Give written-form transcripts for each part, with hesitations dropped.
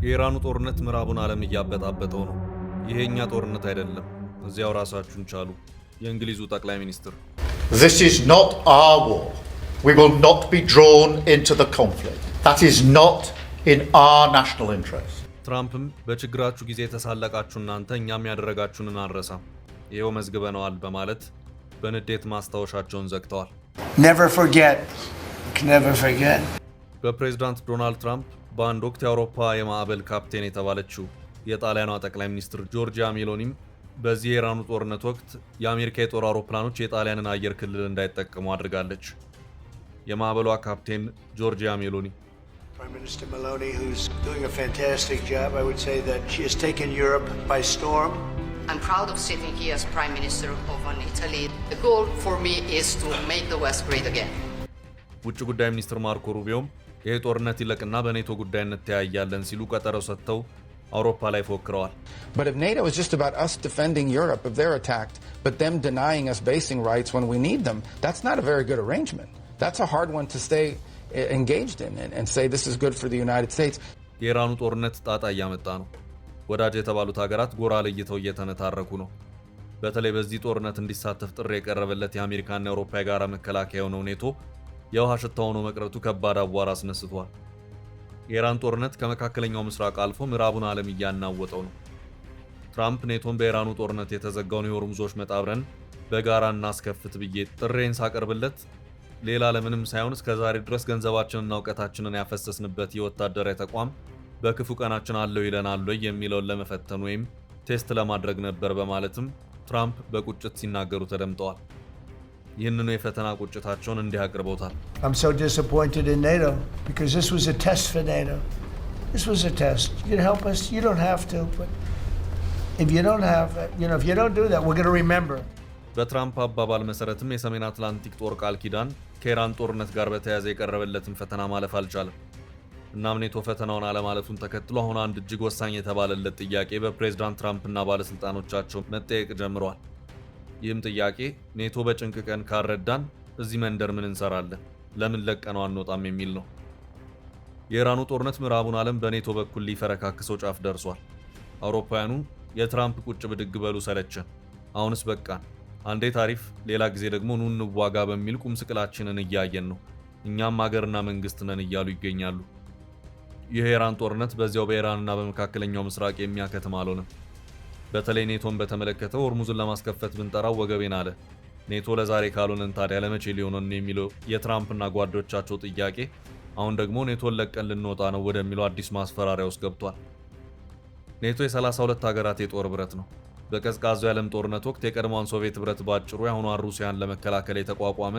የኢራኑ ጦርነት ምዕራቡን ዓለም እያበጣበጠው ነው። ይሄኛ ጦርነት አይደለም፣ እዚያው ራሳችሁን ቻሉ። የእንግሊዙ ጠቅላይ ሚኒስትር This is not our war. We will not be drawn into the conflict. That is not in our national interest. ትራምፕም በችግራችሁ ጊዜ የተሳለቃችሁ እናንተ እኛም ያደረጋችሁንን አንረሳም፣ ይሄው መዝግበነዋል በማለት በንዴት ማስታወሻቸውን ዘግተዋል። Never forget. Never forget. በፕሬዝዳንት ዶናልድ ትራምፕ በአንድ ወቅት የአውሮፓ የማዕበል ካፕቴን የተባለችው የጣሊያኗ ጠቅላይ ሚኒስትር ጆርጂያ ሜሎኒም በዚህ የኢራኑ ጦርነት ወቅት የአሜሪካ የጦር አውሮፕላኖች የጣሊያንን አየር ክልል እንዳይጠቀሙ አድርጋለች። የማዕበሏ ካፕቴን ጆርጂያ ሜሎኒ Prime Minister Meloni, who's doing a fantastic job, I would say that she has taken Europe by storm. I'm proud of sitting here as Prime Minister of Italy. The goal for me is to make the West great again. ውጭ ጉዳይ ሚኒስትር ማርኮ ሩቢዮም ይህ ጦርነት ይለቅና በኔቶ ጉዳይ እንተያያለን ሲሉ ቀጠሮ ሰጥተው አውሮፓ ላይ ፎክረዋል። But if NATO is just about us defending Europe if they're attacked, but them denying us basing rights when we need them, that's not a very good arrangement. That's a hard one to stay engaged in and say this is good for the United States. የኢራኑ ጦርነት ጣጣ እያመጣ ነው። ወዳጅ የተባሉት ሀገራት ጎራ ለይተው እየተነታረኩ ነው። በተለይ በዚህ ጦርነት እንዲሳተፍ ጥሪ የቀረበለት የአሜሪካና የአውሮፓ የጋራ መከላከያ የሆነው ኔቶ የውሃ ሽታ ሆኖ መቅረቱ ከባድ አቧራ አስነስቷል። የኢራን ጦርነት ከመካከለኛው ምስራቅ አልፎ ምዕራቡን ዓለም እያናወጠው ነው። ትራምፕ ኔቶን በኢራኑ ጦርነት የተዘጋውን የሆርሙዞች መጣብረን በጋራ እናስከፍት ብዬ ጥሬን ሳቀርብለት ሌላ ለምንም ሳይሆን እስከ ዛሬ ድረስ ገንዘባችንና እውቀታችንን ያፈሰስንበት የወታደራዊ ተቋም በክፉ ቀናችን አለው ይለናል ወይ የሚለውን ለመፈተን ወይም ቴስት ለማድረግ ነበር በማለትም ትራምፕ በቁጭት ሲናገሩ ተደምጠዋል። ይህንኑ የፈተና ቁጭታቸውን እንዲህ አቅርበውታል። I'm so disappointed in NATO because this was a test for NATO. This was a test. You can help us. You don't have to, but if you don't have, if you don't do that, we're going to remember. በትራምፕ አባባል መሰረትም የሰሜን አትላንቲክ ጦር ቃል ኪዳን ከኢራን ጦርነት ጋር በተያያዘ የቀረበለትን ፈተና ማለፍ አልቻለም። እናም ኔቶ ፈተናውን አለማለፉን ተከትሎ አሁን አንድ እጅግ ወሳኝ የተባለለት ጥያቄ በፕሬዝዳንት ትራምፕና ባለስልጣኖቻቸው መጠየቅ ጀምረዋል። ይህም ጥያቄ ኔቶ በጭንቅ ቀን ካረዳን እዚህ መንደር ምን እንሰራለን? ለምን ለቀነው አንወጣም የሚል ነው። የኢራኑ ጦርነት ምዕራቡን ዓለም በኔቶ በኩል ሊፈረካክሰው ጫፍ ደርሷል። አውሮፓውያኑ የትራምፕ ቁጭ ብድግ በሉ ሰለቸን፣ አሁንስ በቃን፣ አንዴ ታሪፍ ሌላ ጊዜ ደግሞ ኑ እንዋጋ በሚል ቁም ስቅላችንን እያየን ነው፣ እኛም ሀገርና መንግስት ነን እያሉ ይገኛሉ። ይህ የኢራን ጦርነት በዚያው በኢራንና በመካከለኛው ምስራቅ የሚያከትም አልሆነም። በተለይ ኔቶን በተመለከተ ሆርሙዝን ለማስከፈት ብንጠራው ወገቤን አለ። ኔቶ ለዛሬ ካልሆነን ታዲያ ለመቼ ሊሆነን የሚለው የትራምፕና ጓዶቻቸው ጥያቄ አሁን ደግሞ ኔቶን ለቀን ልንወጣ ነው ወደሚለው አዲስ ማስፈራሪያ ውስጥ ገብቷል። ኔቶ የ32 ሀገራት የጦር ህብረት ነው። በቀዝቃዛው የዓለም ጦርነት ወቅት የቀድሞውን ሶቪየት ህብረት ባጭሩ የአሁኗን ሩሲያን ለመከላከል የተቋቋመ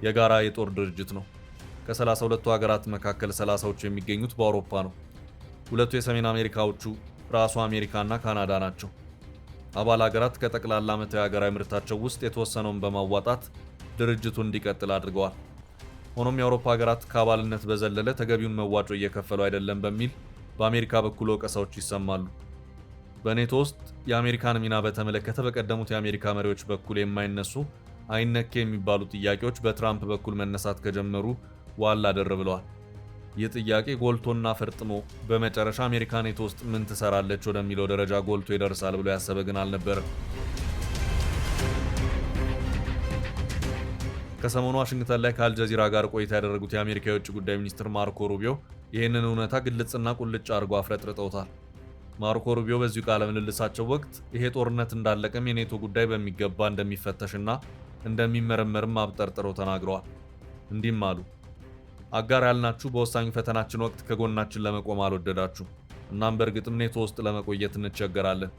የጋራ የጦር ድርጅት ነው። ከ32ቱ ሀገራት መካከል 30ዎቹ የሚገኙት በአውሮፓ ነው። ሁለቱ የሰሜን አሜሪካዎቹ ራሱ አሜሪካና ካናዳ ናቸው። አባል ሀገራት ከጠቅላላ ዓመታዊ ሀገራዊ ምርታቸው ውስጥ የተወሰነውን በማዋጣት ድርጅቱ እንዲቀጥል አድርገዋል። ሆኖም የአውሮፓ ሀገራት ከአባልነት በዘለለ ተገቢውን መዋጮ እየከፈሉ አይደለም በሚል በአሜሪካ በኩል ወቀሳዎች ይሰማሉ። በኔቶ ውስጥ የአሜሪካን ሚና በተመለከተ በቀደሙት የአሜሪካ መሪዎች በኩል የማይነሱ አይነኬ የሚባሉ ጥያቄዎች በትራምፕ በኩል መነሳት ከጀመሩ ዋላ ደር ብለዋል። ይህ ጥያቄ ጎልቶና ፈርጥሞ በመጨረሻ አሜሪካ ኔቶ ውስጥ ምን ትሰራለች ወደሚለው ደረጃ ጎልቶ ይደርሳል ብሎ ያሰበ ግን አልነበረም። ከሰሞኑ ዋሽንግተን ላይ ከአልጀዚራ ጋር ቆይታ ያደረጉት የአሜሪካ የውጭ ጉዳይ ሚኒስትር ማርኮ ሩቢዮ ይህንን እውነታ ግልጽና ቁልጭ አድርጎ አፍረጥርጠውታል። ማርኮ ሩቢዮ በዚሁ ቃለ ምልልሳቸው ወቅት ይሄ ጦርነት እንዳለቀም የኔቶ ጉዳይ በሚገባ እንደሚፈተሽና እንደሚመረመርም አብጠርጥረው ተናግረዋል። እንዲህም አሉ። አጋር ያልናችሁ በወሳኙ ፈተናችን ወቅት ከጎናችን ለመቆም አልወደዳችሁ። እናም በእርግጥም ኔቶ ውስጥ ለመቆየት እንቸገራለን።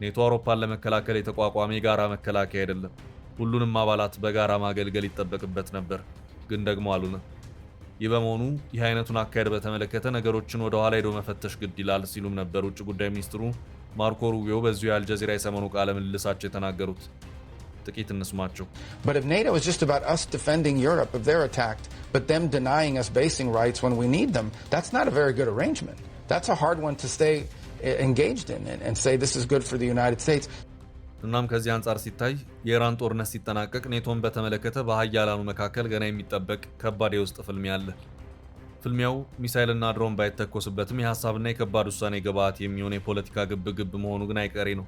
ኔቶ አውሮፓን ለመከላከል የተቋቋመ የጋራ መከላከያ አይደለም። ሁሉንም አባላት በጋራ ማገልገል ይጠበቅበት ነበር፣ ግን ደግሞ አሉን። ይህ በመሆኑ ይህ አይነቱን አካሄድ በተመለከተ ነገሮችን ወደ ኋላ ሄዶ መፈተሽ ግድ ይላል ሲሉም ነበር ውጭ ጉዳይ ሚኒስትሩ ማርኮ ሩቢዮ በዚሁ የአልጀዚራ የሰሞኑ ቃለ ምልልሳቸው የተናገሩት። ጥቂት እንስማቸው። But if NATO is just about us defending Europe if they're attacked, but them denying us basing rights when we need them, that's not a very good arrangement. That's a hard one to stay engaged in and say this is good for the United States. እናም ከዚህ አንጻር ሲታይ የኢራን ጦርነት ሲጠናቀቅ ኔቶን በተመለከተ በሀያላኑ መካከል ገና የሚጠበቅ ከባድ የውስጥ ፍልሚያ አለ። ፍልሚያው ሚሳኤልና ድሮን ባይተኮስበትም የሐሳብና የከባድ ውሳኔ ግብዓት የሚሆን የፖለቲካ ግብ መሆኑ ግን አይቀሬ ነው።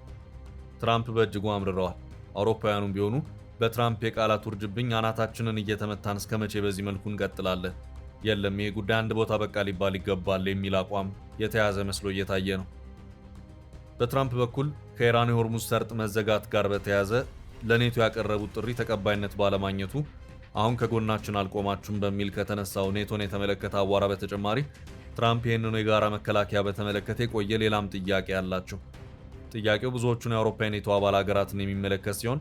ትራምፕ በእጅጉ አምርረዋል። አውሮፓውያኑም ቢሆኑ በትራምፕ የቃላት ውርጅብኝ አናታችንን እየተመታን እስከ መቼ በዚህ መልኩ እንቀጥላለን? የለም ይሄ ጉዳይ አንድ ቦታ በቃ ሊባል ይገባል የሚል አቋም የተያዘ መስሎ እየታየ ነው። በትራምፕ በኩል ከኢራን የሆርሙዝ ሰርጥ መዘጋት ጋር በተያያዘ ለኔቶ ያቀረቡት ጥሪ ተቀባይነት ባለማግኘቱ አሁን ከጎናችን አልቆማችሁም በሚል ከተነሳው ኔቶን የተመለከተ አቧራ በተጨማሪ ትራምፕ ይህንኑ የጋራ መከላከያ በተመለከተ የቆየ ሌላም ጥያቄ አላቸው። ጥያቄው ብዙዎቹን የአውሮፓ የኔቶ አባል ሀገራትን የሚመለከት ሲሆን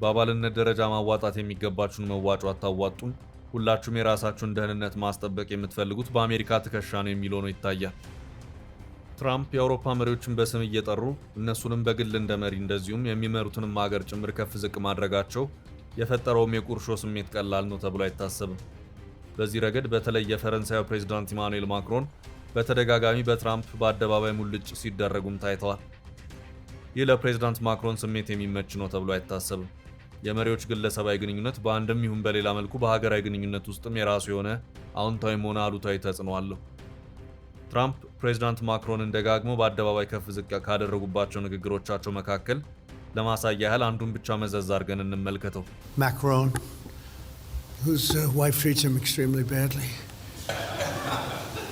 በአባልነት ደረጃ ማዋጣት የሚገባችሁን መዋጮ አታዋጡም፣ ሁላችሁም የራሳችሁን ደህንነት ማስጠበቅ የምትፈልጉት በአሜሪካ ትከሻ ነው የሚል ሆኖ ይታያል። ትራምፕ የአውሮፓ መሪዎችን በስም እየጠሩ እነሱንም በግል እንደ መሪ እንደዚሁም የሚመሩትንም ሀገር ጭምር ከፍ ዝቅ ማድረጋቸው የፈጠረውም የቁርሾ ስሜት ቀላል ነው ተብሎ አይታሰብም። በዚህ ረገድ በተለይ የፈረንሳዩ ፕሬዝዳንት ኢማኑኤል ማክሮን በተደጋጋሚ በትራምፕ በአደባባይ ሙልጭ ሲደረጉም ታይተዋል። ይህ ለፕሬዝዳንት ማክሮን ስሜት የሚመች ነው ተብሎ አይታሰብም። የመሪዎች ግለሰባዊ ግንኙነት በአንድም ይሁን በሌላ መልኩ በሀገራዊ ግንኙነት ውስጥም የራሱ የሆነ አዎንታዊም ሆነ አሉታዊ ተጽዕኖ አለው። ትራምፕ ፕሬዝዳንት ማክሮንን ደጋግሞ በአደባባይ ከፍ ዝቅ ካደረጉባቸው ንግግሮቻቸው መካከል ለማሳያ ያህል አንዱን ብቻ መዘዝ አድርገን እንመልከተው። Macron, whose wife treats him extremely badly,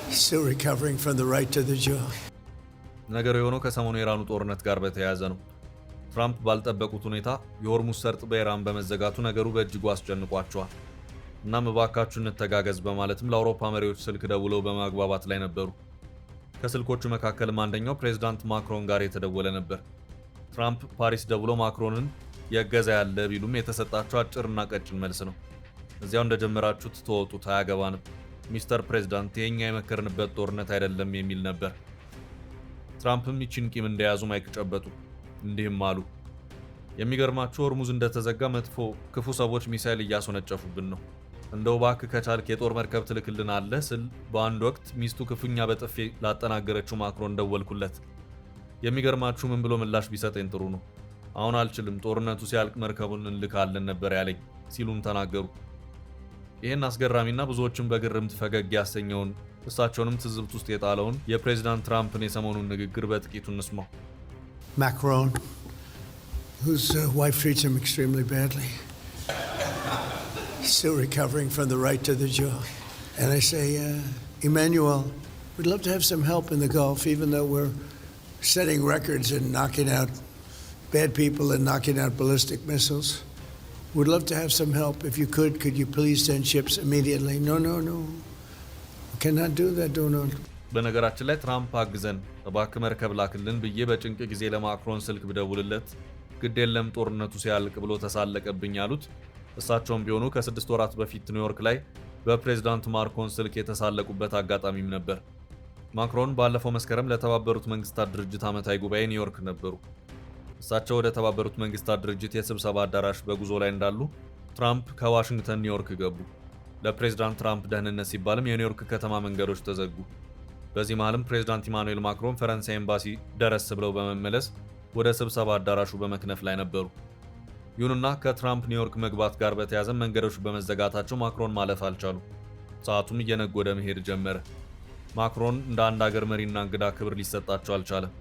he's still recovering from the right to the jaw. ነገሩ የሆነው ከሰሞኑ የኢራኑ ጦርነት ጋር በተያያዘ ነው። ትራምፕ ባልጠበቁት ሁኔታ የሆርሙዝ ሰርጥ በኢራን በመዘጋቱ ነገሩ በእጅጉ አስጨንቋቸዋል። እናም እባካችሁ እንተጋገዝ በማለትም ለአውሮፓ መሪዎች ስልክ ደውለው በማግባባት ላይ ነበሩ። ከስልኮቹ መካከልም አንደኛው ፕሬዝዳንት ማክሮን ጋር የተደወለ ነበር። ትራምፕ ፓሪስ ደውሎ ማክሮንን የገዛ ያለ ቢሉም የተሰጣቸው አጭርና ቀጭን መልስ ነው። እዚያው እንደጀመራችሁት ተወጡት፣ አያገባንም፣ ሚስተር ፕሬዝዳንት የኛ የመከርንበት ጦርነት አይደለም የሚል ነበር። ትራምፕም ይቺን ቂም እንደያዙ ማይክ ጨበጡ። እንዲህም አሉ፣ የሚገርማችሁ ሆርሙዝ እንደተዘጋ መጥፎ ክፉ ሰዎች ሚሳኤል እያስወነጨፉብን ነው። እንደው እባክህ ከቻልክ የጦር መርከብ ትልክልን አለ ስል በአንድ ወቅት ሚስቱ ክፉኛ በጥፌ ላጠናገረችው ማክሮን ደወልኩለት። የሚገርማችሁ ምን ብሎ ምላሽ ቢሰጠኝ ጥሩ ነው፣ አሁን አልችልም፣ ጦርነቱ ሲያልቅ መርከቡን እንልካለን ነበር ያለኝ ሲሉም ተናገሩ። ይህን አስገራሚና ብዙዎችን በግርምት ፈገግ ያሰኘውን እሳቸውንም ትዝብት ውስጥ የጣለውን የፕሬዝዳንት ትራምፕን የሰሞኑን ንግግር በጥቂቱ እንስማው። Macron, whose wife treats him extremely badly, he's still recovering from the right to the jaw. And I say, Emmanuel, we'd love to have some help in the Gulf, even though we're setting records and knocking out bad people and knocking out ballistic missiles. We'd love to have some help. If you could you please send ships immediately? No. We cannot do that, Donald. በነገራችን ላይ ትራምፕ አግዘን እባክህ መርከብ ላክልን ብዬ በጭንቅ ጊዜ ለማክሮን ስልክ ብደውልለት ግድ የለም ጦርነቱ ሲያልቅ ብሎ ተሳለቀብኝ ያሉት እሳቸውም ቢሆኑ ከ6 ወራት በፊት ኒውዮርክ ላይ በፕሬዝዳንት ማክሮን ስልክ የተሳለቁበት አጋጣሚም ነበር። ማክሮን ባለፈው መስከረም ለተባበሩት መንግስታት ድርጅት ዓመታዊ ጉባኤ ኒውዮርክ ነበሩ። እሳቸው ወደ ተባበሩት መንግስታት ድርጅት የስብሰባ አዳራሽ በጉዞ ላይ እንዳሉ ትራምፕ ከዋሽንግተን ኒውዮርክ ገቡ። ለፕሬዝዳንት ትራምፕ ደህንነት ሲባልም የኒውዮርክ ከተማ መንገዶች ተዘጉ። በዚህ መሃልም ፕሬዝዳንት ኢማኑኤል ማክሮን ፈረንሳይ ኤምባሲ ደረስ ብለው በመመለስ ወደ ስብሰባ አዳራሹ በመክነፍ ላይ ነበሩ። ይሁንና ከትራምፕ ኒውዮርክ መግባት ጋር በተያያዘ መንገዶች በመዘጋታቸው ማክሮን ማለፍ አልቻሉ። ሰዓቱም እየነጎደ መሄድ ጀመረ። ማክሮን እንደ አንድ ሀገር መሪና እንግዳ ክብር ሊሰጣቸው አልቻለም።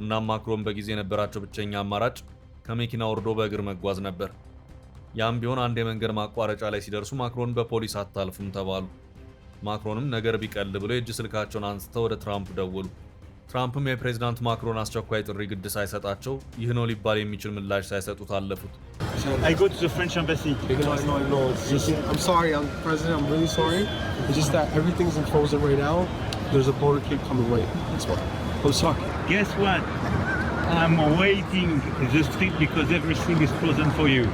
እናም ማክሮን በጊዜ የነበራቸው ብቸኛ አማራጭ ከመኪና ወርዶ በእግር መጓዝ ነበር። ያም ቢሆን አንድ የመንገድ ማቋረጫ ላይ ሲደርሱ ማክሮን በፖሊስ አታልፉም ተባሉ። ማክሮንም ነገር ቢቀል ብለው የእጅ ስልካቸውን አንስተው ወደ ትራምፕ ደወሉ። ትራምፕም የፕሬዝዳንት ማክሮን አስቸኳይ ጥሪ ግድ ሳይሰጣቸው ይህ ነው ሊባል የሚችል ምላሽ ሳይሰጡት አለፉት። I go to the French embassy. No. I'm sorry, President. I'm really sorry. It's just that everything's in frozen right now. There's a motorcade coming right. That's why. I'm sorry. Guess what? I'm waiting the street because everything is frozen for you.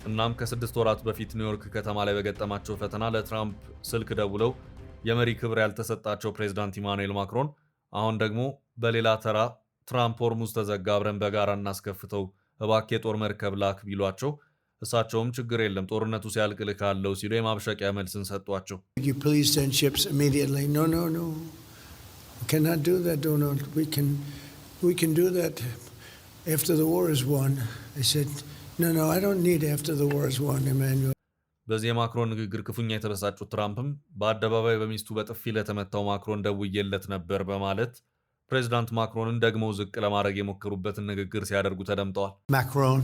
እናም ከ6 ወራት በፊት ኒውዮርክ ከተማ ላይ በገጠማቸው ፈተና ለትራምፕ ስልክ ደውለው የመሪ ክብር ያልተሰጣቸው ፕሬዝዳንት ኢማኑኤል ማክሮን አሁን ደግሞ በሌላ ተራ ትራምፕ ሆርሙዝ ተዘጋ አብረን በጋራ እናስከፍተው እባክህ የጦር መርከብ ላክ ቢሏቸው እሳቸውም ችግር የለም ጦርነቱ ሲያልቅ ልካለው ሲሉ የማብሸቂያ መልስን ሰጧቸው። You please send ships immediately. No. We cannot do that, Donald. We can do that after the war is won. I said, No, I don't need after the war is won, Emmanuel. በዚህ የማክሮን ንግግር ክፉኛ የተበሳጩት ትራምፕም በአደባባይ በሚስቱ በጥፊ ለተመታው ማክሮን ደውዬለት ነበር በማለት ፕሬዚዳንት ማክሮንን ደግመው ዝቅ ለማድረግ የሞከሩበትን ንግግር ሲያደርጉ ተደምጠዋል። Macron,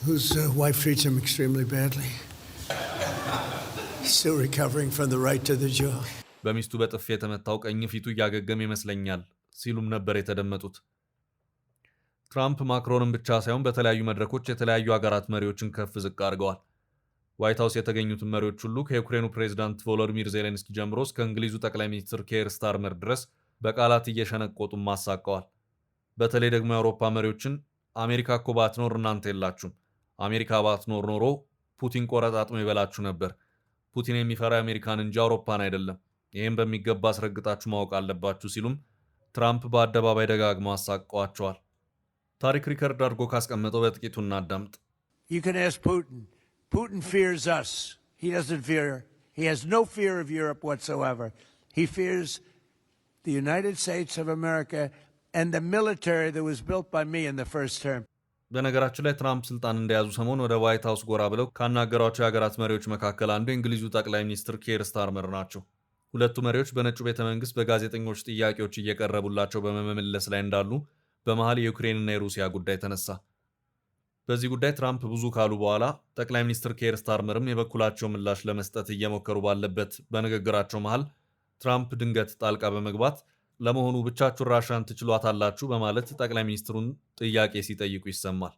whose wife treats him extremely badly, still recovering from the right to the jaw. በሚስቱ በጥፊ የተመታው ቀኝ ፊቱ እያገገመ ይመስለኛል ሲሉም ነበር የተደመጡት። ትራምፕ ማክሮንን ብቻ ሳይሆን በተለያዩ መድረኮች የተለያዩ ሀገራት መሪዎችን ከፍ ዝቅ አድርገዋል። ዋይት ሀውስ የተገኙትን መሪዎች ሁሉ ከዩክሬኑ ፕሬዝዳንት ቮሎዲሚር ዜሌንስኪ ጀምሮ እስከ እንግሊዙ ጠቅላይ ሚኒስትር ኬር ስታርመር ድረስ በቃላት እየሸነቆጡም አሳቀዋል። በተለይ ደግሞ የአውሮፓ መሪዎችን አሜሪካ እኮ ባትኖር እናንተ የላችሁም፣ አሜሪካ ባትኖር ኖሮ ፑቲን ቆረጣጥሞ ይበላችሁ ነበር፣ ፑቲን የሚፈራ አሜሪካን እንጂ አውሮፓን አይደለም፣ ይህም በሚገባ አስረግጣችሁ ማወቅ አለባችሁ ሲሉም ትራምፕ በአደባባይ ደጋግመው አሳቀዋቸዋል። ታሪክ ሪከርድ አድርጎ ካስቀመጠው በጥቂቱ እናዳምጥ። You can ask Putin. Putin fears us. He doesn't fear. He has no fear of Europe whatsoever. He fears the United States of America and the military that was built by me in the first term. በነገራችን ላይ ትራምፕ ስልጣን እንደያዙ ሰሞን ወደ ዋይት ሀውስ ጎራ ብለው ካናገሯቸው የሀገራት መሪዎች መካከል አንዱ የእንግሊዙ ጠቅላይ ሚኒስትር ኬር ስታርመር ናቸው። ሁለቱ መሪዎች በነጩ ቤተ መንግስት በጋዜጠኞች ጥያቄዎች እየቀረቡላቸው በመመለስ ላይ እንዳሉ በመሃል የዩክሬንና የሩሲያ ጉዳይ ተነሳ። በዚህ ጉዳይ ትራምፕ ብዙ ካሉ በኋላ ጠቅላይ ሚኒስትር ኬር ስታርመርም የበኩላቸው ምላሽ ለመስጠት እየሞከሩ ባለበት በንግግራቸው መሃል ትራምፕ ድንገት ጣልቃ በመግባት ለመሆኑ ብቻችሁን ራሻን ትችሏታላችሁ በማለት ጠቅላይ ሚኒስትሩን ጥያቄ ሲጠይቁ ይሰማል።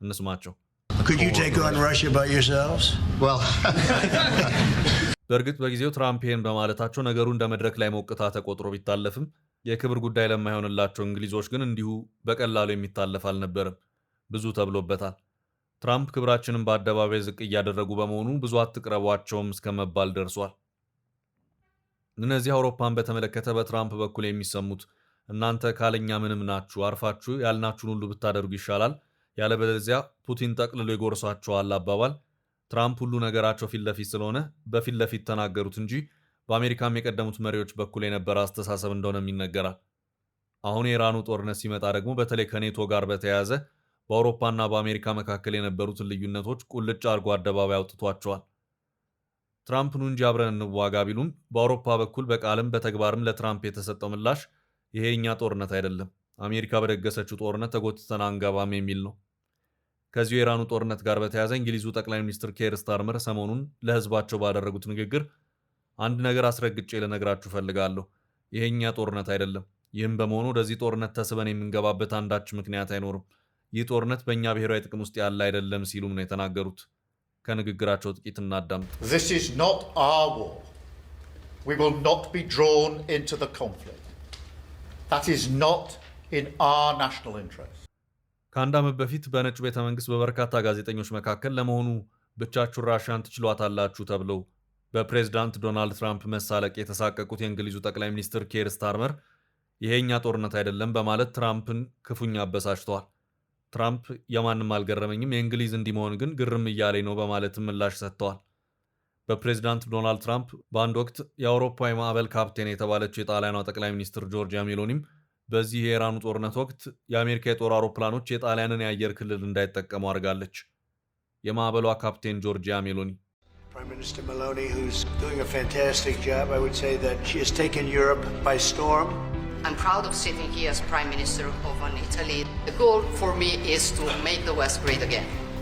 እንስማቸው። Could you take on Russia by yourselves? Well, በእርግጥ በጊዜው ትራምፕ ይህን በማለታቸው ነገሩ እንደ መድረክ ላይ ሞቅታ ተቆጥሮ ቢታለፍም የክብር ጉዳይ ለማይሆንላቸው እንግሊዞች ግን እንዲሁ በቀላሉ የሚታለፍ አልነበረም። ብዙ ተብሎበታል። ትራምፕ ክብራችንን በአደባባይ ዝቅ እያደረጉ በመሆኑ ብዙ አትቅረቧቸውም እስከ መባል ደርሷል። እነዚህ አውሮፓን በተመለከተ በትራምፕ በኩል የሚሰሙት እናንተ ካለኛ ምንም ናችሁ፣ አርፋችሁ ያልናችሁን ሁሉ ብታደርጉ ይሻላል፣ ያለበለዚያ ፑቲን ጠቅልሎ ይጎርሳችኋል አባባል ትራምፕ ሁሉ ነገራቸው ፊት ለፊት ስለሆነ በፊት ለፊት ተናገሩት እንጂ በአሜሪካም የቀደሙት መሪዎች በኩል የነበረ አስተሳሰብ እንደሆነም ይነገራል። አሁን የኢራኑ ጦርነት ሲመጣ ደግሞ በተለይ ከኔቶ ጋር በተያያዘ በአውሮፓና በአሜሪካ መካከል የነበሩትን ልዩነቶች ቁልጭ አድርጎ አደባባይ አውጥቷቸዋል። ትራምፕ ኑ እንጂ አብረን እንዋጋ ቢሉም በአውሮፓ በኩል በቃልም በተግባርም ለትራምፕ የተሰጠው ምላሽ ይሄ የኛ ጦርነት አይደለም፣ አሜሪካ በደገሰችው ጦርነት ተጎትተን አንገባም የሚል ነው። ከዚሁ የኢራኑ ጦርነት ጋር በተያያዘ እንግሊዙ ጠቅላይ ሚኒስትር ኬር ስታርመር ሰሞኑን ለሕዝባቸው ባደረጉት ንግግር አንድ ነገር አስረግጬ ልነግራችሁ ፈልጋለሁ፣ ይሄ የኛ ጦርነት አይደለም፣ ይህም በመሆኑ ወደዚህ ጦርነት ተስበን የምንገባበት አንዳች ምክንያት አይኖርም፣ ይህ ጦርነት በእኛ ብሔራዊ ጥቅም ውስጥ ያለ አይደለም ሲሉም ነው የተናገሩት። ከንግግራቸው ጥቂት እናዳምጥ። this is not our war. We will not be drawn into the conflict. That is not in our national interest. ከአንድ ዓመት በፊት በነጩ ቤተ መንግስት በበርካታ ጋዜጠኞች መካከል ለመሆኑ ብቻችሁን ራሽያን ትችሏታላችሁ ተብለው በፕሬዝዳንት ዶናልድ ትራምፕ መሳለቅ የተሳቀቁት የእንግሊዙ ጠቅላይ ሚኒስትር ኬር ስታርመር ይሄኛ ጦርነት አይደለም በማለት ትራምፕን ክፉኛ አበሳጭተዋል። ትራምፕ የማንም አልገረመኝም፣ የእንግሊዝ እንዲመሆን ግን ግርም እያለኝ ነው በማለትም ምላሽ ሰጥተዋል። በፕሬዝዳንት ዶናልድ ትራምፕ በአንድ ወቅት የአውሮፓ የማዕበል ካፕቴን የተባለችው የጣሊያኗ ጠቅላይ ሚኒስትር ጆርጂያ ሜሎኒም በዚህ የኢራኑ ጦርነት ወቅት የአሜሪካ የጦር አውሮፕላኖች የጣሊያንን የአየር ክልል እንዳይጠቀሙ አድርጋለች። የማዕበሏ ካፕቴን ጆርጂያ ሜሎኒ Prime Minister Meloni, who's doing a fantastic job, I would say that she has taken Europe by storm. I'm proud of sitting here as Prime Minister of Italy. The goal for me is to make the West great again.